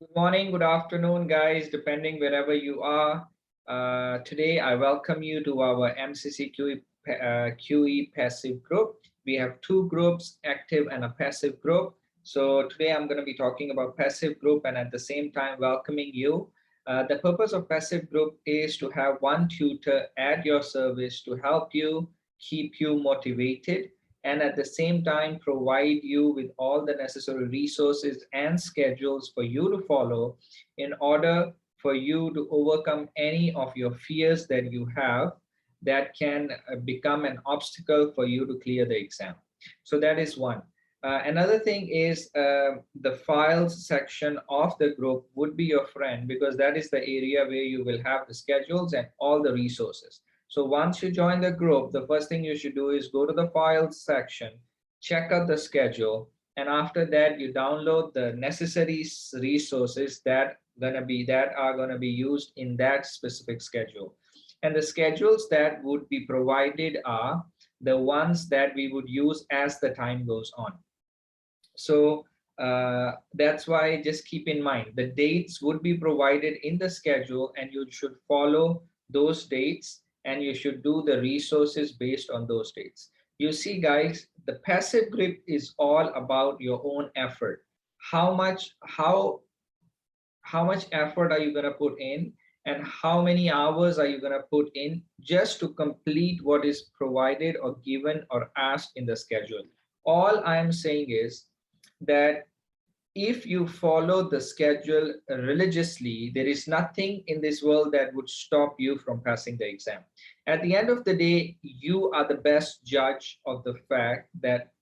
Good morning, good afternoon, guys, depending wherever you are. Today, I welcome you to our MCCQE QE passive group. We have two groups, active and a passive group. So today I'm going to be talking about passive group and at the same time welcoming you. The purpose of passive group is to have one tutor at your service to help you, keep you motivated, and at the same time provide you with all the necessary resources and schedules for you to follow in order for you to overcome any of your fears that you have that can become an obstacle for you to clear the exam. So that is one. Another thing is the files section of the group would be your friend because that is the area where you will have the schedules and all the resources. So once you join the group, the first thing you should do is go to the files section, check out the schedule, and after that you download the necessary resources that are gonna be used in that specific schedule. And the schedules that would be provided are the ones that we would use as the time goes on. So that's why just keep in mind the dates would be provided in the schedule and you should follow those dates and you should do the resources based on those dates. You see, guys, the passive grip is all about your own effort. How much effort are you going to put in and how many hours are you going to put in just to complete what is provided or given or asked in the schedule. All I am saying is that if you follow the schedule religiously, there is nothing in this world that would stop you from passing the exam. At the end of the day, you are the best judge of the fact that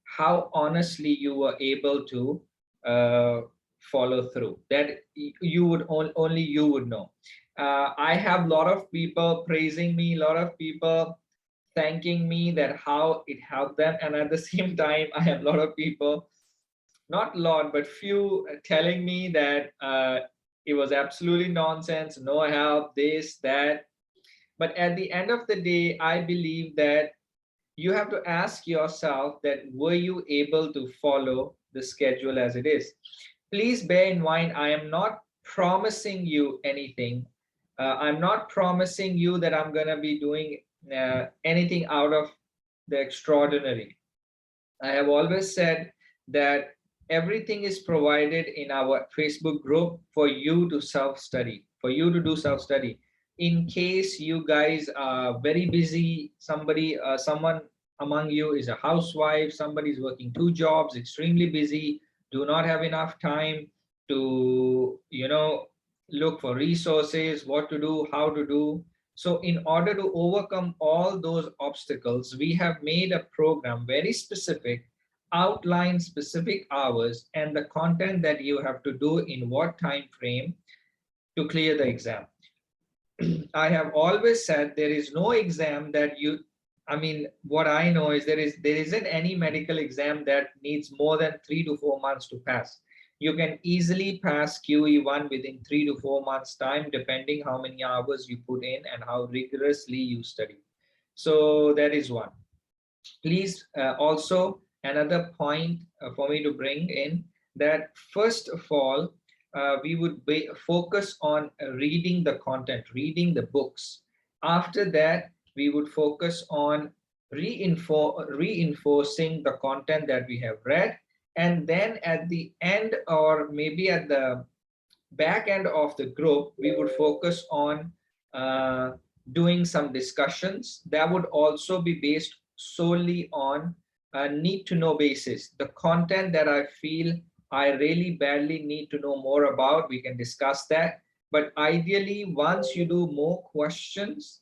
how honestly you were able to uh, follow through. That you would only you would know. I have a lot of people praising me, a lot of people thanking me that how it helped them, and at the same time, I have a lot of people, not a lot, but few, telling me that it was absolutely nonsense, no help, this, that. But at the end of the day, I believe that you have to ask yourself that were you able to follow the schedule as it is? Please bear in mind, I am not promising you anything. I'm not promising you that I'm going to be doing anything out of the extraordinary. I have always said that everything is provided in our Facebook group for you to self-study, for you to do self-study. In case you guys are very busy, someone among you is a housewife, somebody is working two jobs, extremely busy, do not have enough time to, look for resources, what to do, how to do. So in order to overcome all those obstacles, we have made a program very specific, outline specific hours and the content that you have to do in what time frame to clear the exam. I have always said there is no exam that I mean, what I know is there isn't any medical exam that needs more than 3 to 4 months to pass. You can easily pass QE1 within 3 to 4 months time, depending how many hours you put in and how rigorously you study. So that is one. Please also another point for me to bring in that first of all, we would focus on reading the content, reading the books. After that, we would focus on reinforcing the content that we have read. And then at the end or maybe at the back end of the group, we would focus on doing some discussions that would also be based solely on a need to know basis. The content that I feel I really badly need to know more about, we can discuss that. But ideally, once you do more questions,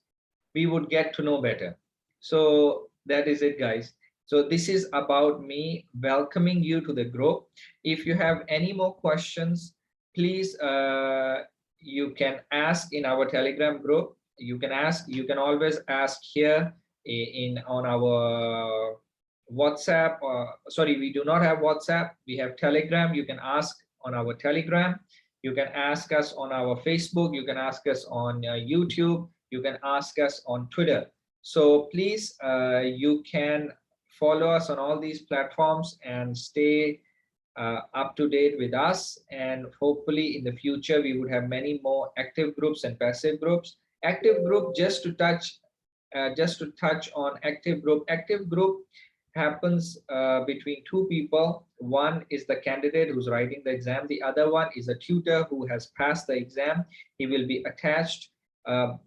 we would get to know better. So that is it, guys. So this is about me welcoming you to the group. If you have any more questions, please you can ask in our Telegram group. You can always ask here in on our WhatsApp. Sorry, we do not have WhatsApp, we have Telegram. You can ask on our Telegram, you can ask us on our Facebook, you can ask us on YouTube, you can ask us on Twitter. So please you can follow us on all these platforms and stay up to date with us, and hopefully in the future we would have many more active groups and passive groups. Active group, just to touch on active group. Active group happens between two people. One is the candidate who's writing the exam. The other one is a tutor who has passed the exam. He will be attached,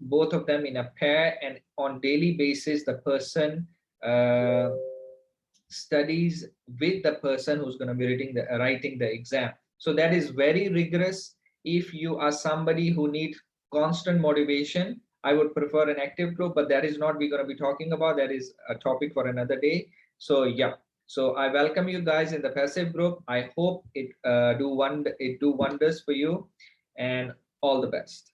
both of them in a pair, and on daily basis, the person studies with the person who's going to be writing the exam. So that is very rigorous. If you are somebody who needs constant motivation, I would prefer an active group, but that is not we're going to be talking about. That is a topic for another day. So yeah, so I welcome you guys in the passive group. I hope it do wonders for you, and all the best.